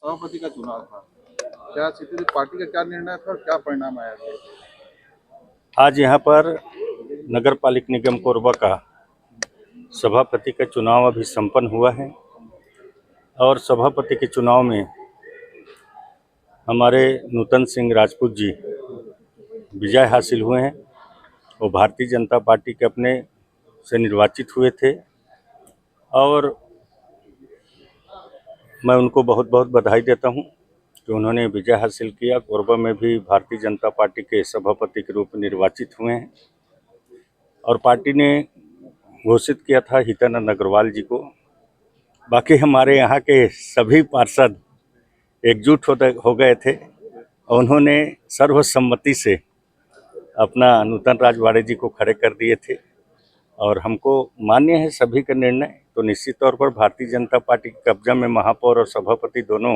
सभापति का चुनाव था, क्या स्थिति थी, पार्टी का क्या निर्णय था और क्या परिणाम आया था? आज यहाँ पर नगर पालिक निगम कोरबा का सभापति का चुनाव अभी संपन्न हुआ है और सभापति के चुनाव में हमारे नूतन सिंह राजपूत जी विजय हासिल हुए हैं। वो भारतीय जनता पार्टी के अपने से निर्वाचित हुए थे और मैं उनको बहुत बहुत बधाई देता हूं कि उन्होंने विजय हासिल किया। कोरबा में भी भारतीय जनता पार्टी के सभापति के रूप में निर्वाचित हुए हैं और पार्टी ने घोषित किया था हितानंद अग्रवाल जी को। बाकी हमारे यहाँ के सभी पार्षद एकजुट हो गए थे और उन्होंने सर्वसम्मति से अपना नूतन राजवाड़े जी को खड़े कर दिए थे और हमको मान्य है सभी का निर्णय। तो निश्चित तौर पर भारतीय जनता पार्टी के कब्जा में महापौर और सभापति दोनों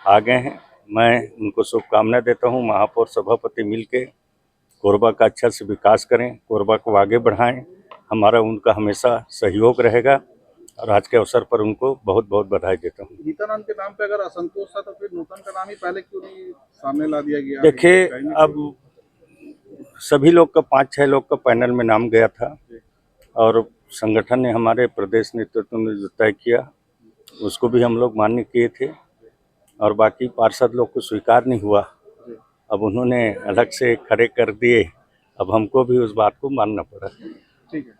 आ गए हैं। मैं उनको शुभकामनाएं देता हूं। महापौर सभापति मिलके कोरबा का अच्छा से विकास करें, कोरबा को आगे बढ़ाएं। हमारा उनका हमेशा सहयोग रहेगा और आज के अवसर पर उनको बहुत बहुत बधाई देता हूँ। हितानंद के नाम पे अगर असंतोष था तो फिर नूतन का नाम ही पहले क्यों नहीं सामने ला दिया गया? देखिए, अब सभी लोग का 5-6 लोग का पैनल में नाम गया था और संगठन ने, हमारे प्रदेश नेतृत्व ने जो तय किया उसको भी हम लोग मान्य किए थे और बाकी पार्षद लोग को स्वीकार नहीं हुआ। अब उन्होंने अलग से खड़े कर दिए, अब हमको भी उस बात को मानना पड़ा। ठीक है।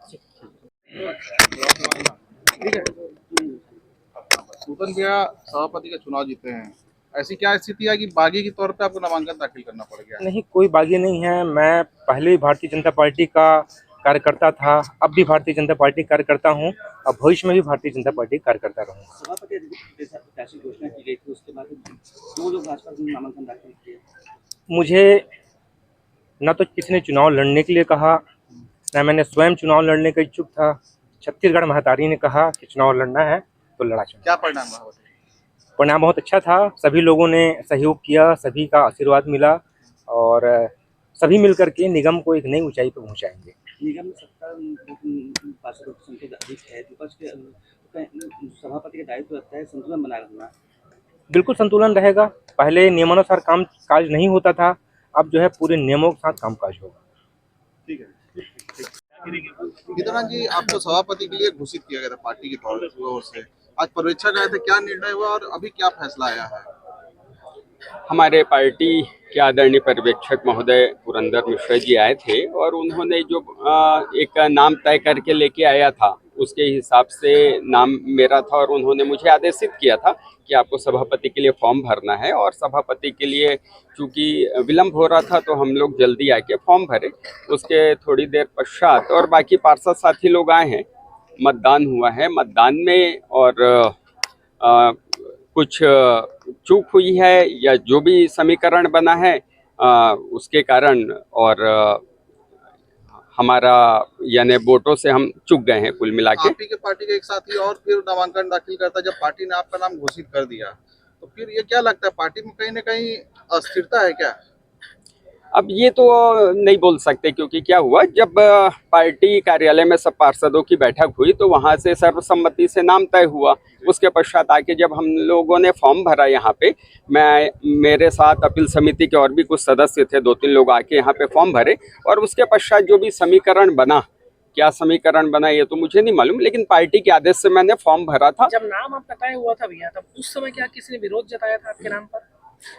नूतन भैया सभापति का चुनाव जीते हैं, ऐसी क्या स्थिति है कि बागी के तौर पे आपको नामांकन दाखिल करना पड़ गया? नहीं, कोई बागी नहीं है। मैं पहले ही भारतीय जनता पार्टी का कार्यकर्ता था, अब भी भारतीय जनता पार्टी कार्यकर्ता हूं और भविष्य में भी भारतीय जनता पार्टी कार्यकर्ता रहूंगा। सभापति घोषणा की गई थी, उसके बाद दो लोग भाजपा में नामांकन दाखिल किए। मुझे न तो किसी ने चुनाव लड़ने के लिए कहा, न मैंने स्वयं चुनाव लड़ने का इच्छुक था। छत्तीसगढ़ महतारी ने कहा कि चुनाव लड़ना है तो लड़ा चुनाव। क्या परिणाम रहा? परिणाम बहुत अच्छा था। सभी लोगों ने सहयोग किया, सभी का आशीर्वाद मिला और सभी मिलकर के निगम को एक नई ऊंचाई पर पहुंचाएंगे। निगम में सत्ता पार्षदों की संख्या अधिक है, विपक्ष के सभापति का दायित्व रहता है संतुलन बनाए रखना। बिल्कुल संतुलन रहेगा। पहले नियमानुसार काम काज नहीं होता था, अब जो है पूरे नियमों के साथ काम काज होगा। ठीक है। हितानंद जी, आपको सभापति के लिए घोषित किया गया था पार्टी की ओर से, आज पर्यवेक्षक आए थे, क्या निर्णय हुआ और अभी क्या फैसला आया है? हमारे पार्टी के आदरणीय पर्यवेक्षक महोदय पुरंदर मिश्रा जी आए थे और उन्होंने जो एक नाम तय करके लेके आया था उसके हिसाब से नाम मेरा था और उन्होंने मुझे आदेशित किया था कि आपको सभापति के लिए फॉर्म भरना है और सभापति के लिए चूंकि विलम्ब हो रहा था तो हम लोग जल्दी आके फॉर्म भरे। उसके थोड़ी देर पश्चात और बाकी पार्षद साथी लोग आए हैं, मतदान हुआ है। मतदान में और कुछ चूक हुई है या जो भी समीकरण बना है उसके कारण और हमारा यानी वोटों से हम चूक गए हैं कुल मिला के। आपकी पार्टी के एक साथी और फिर नामांकन दाखिल करता, जब पार्टी ने आपका नाम घोषित कर दिया तो फिर ये क्या लगता है, पार्टी में कहीं ना कहीं अस्थिरता है क्या? अब ये तो नहीं बोल सकते क्योंकि क्या हुआ, जब पार्टी कार्यालय में सब पार्षदों की बैठक हुई तो वहां से सर्वसम्मति से नाम तय हुआ। उसके पश्चात आके जब हम लोगों ने फॉर्म भरा यहाँ पे, मेरे साथ अपील समिति के और भी कुछ सदस्य थे, 2-3 लोग आके यहाँ पे फॉर्म भरे और उसके पश्चात जो भी समीकरण बना, क्या समीकरण बना ये तो मुझे नहीं मालूम, लेकिन पार्टी के आदेश से मैंने फॉर्म भरा था। जब नाम आपका तय हुआ था भैया, तब उस समय क्या किसी ने विरोध जताया था आपके नाम पर?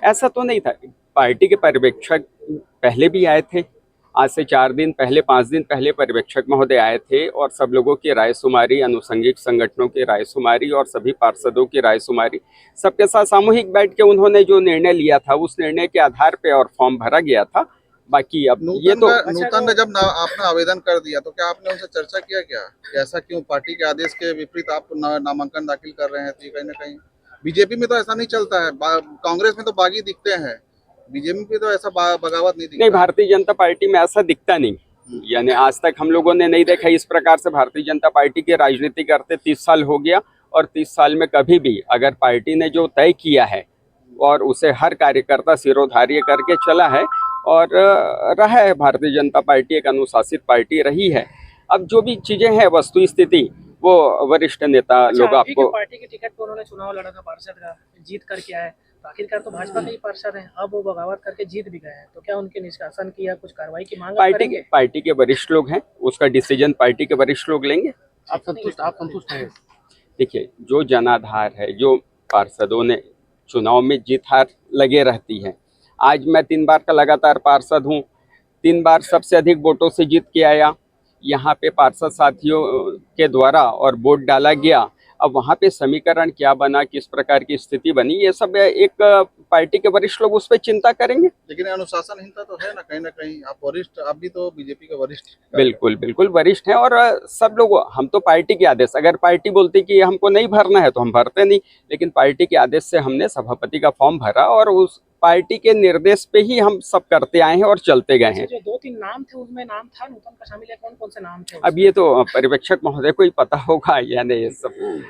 ऐसा तो नहीं था। पार्टी के पर्यवेक्षक पहले भी आए थे, आज से 4 दिन पहले 5 दिन पहले पर्यवेक्षक महोदय आए थे और सब लोगों की राय सुमारी, अनुषंगिक संगठनों की राय सुमारी और सभी पार्षदों की राय सुमारी, सबके साथ सामूहिक बैठ के उन्होंने जो निर्णय लिया था उस निर्णय के आधार पे और फॉर्म भरा गया था। बाकी अब ये तो नूतन ने जब आपने आवेदन कर दिया तो क्या आपने उनसे चर्चा किया क्या, ऐसा क्यों पार्टी के आदेश के विपरीत आप नामांकन दाखिल कर रहे हैं? तो कहीं ना कहीं बीजेपी में तो ऐसा नहीं चलता है, कांग्रेस में तो बागी दिखते हैं, बीजेपी में तो ऐसा बगावत नहीं दिखता। नहीं, भारतीय जनता पार्टी में ऐसा दिखता नहीं। यानी आज तक हम लोगों ने नहीं देखा इस प्रकार से भारतीय जनता पार्टी की राजनीति करते 30 साल हो गया और 30 साल में कभी भी अगर पार्टी ने जो तय किया है और उसे हर कार्यकर्ता सिरोधार्य करके चला है और रहा है। भारतीय जनता पार्टी एक अनुशासित पार्टी रही है। अब जो भी चीज़ें हैं वस्तु स्थिति वो वरिष्ठ नेता लोग आप ही के आपको पार्टी के टिकट पर उन्होंने चुनाव लड़ा था पार्षद का, जीत करके आए, तो आखिरकार तो भाजपा के ही पार्षद हैं, अब वो बगावत करके जीत भी गए हैं, तो क्या उनके निष्कासन की या कुछ कार्रवाई की मांग आप करेंगे? पार्टी के वरिष्ठ लोग हैं, उसका डिसीजन पार्टी के वरिष्ठ लोग लेंगे। आप संतुष्ट हैं? देखिए, जो जनाधार है, जो पार्षदों ने चुनाव में जीत हार लगे रहती है। आज मैं 3 बार का लगातार पार्षद हूँ, 3 बार सबसे अधिक वोटों से जीत के आया। यहाँ पे पार्षद साथियों के द्वारा और वोट डाला गया। अब वहाँ पे समीकरण क्या बना, किस प्रकार की स्थिति बनी, ये सब एक पार्टी के वरिष्ठ लोग उस पर चिंता करेंगे। लेकिन अनुशासनहीनता तो है ना कहीं, आप वरिष्ठ, आप भी तो बीजेपी के वरिष्ठ। बिल्कुल बिल्कुल वरिष्ठ हैं, और सब लोग, हम तो पार्टी के आदेश, अगर पार्टी बोलती कि हमको नहीं भरना है तो हम भरते नहीं, लेकिन पार्टी के आदेश से हमने सभापति का फॉर्म भरा और उस पार्टी के निर्देश पे ही हम सब करते आए हैं और चलते गए हैं। जो 2-3 नाम थे उनमें नाम था नूतन का शामिल है, कौन कौन से नाम थे? अब ये तो पर्यवेक्षक महोदय को ही पता होगा या नहीं ये सब।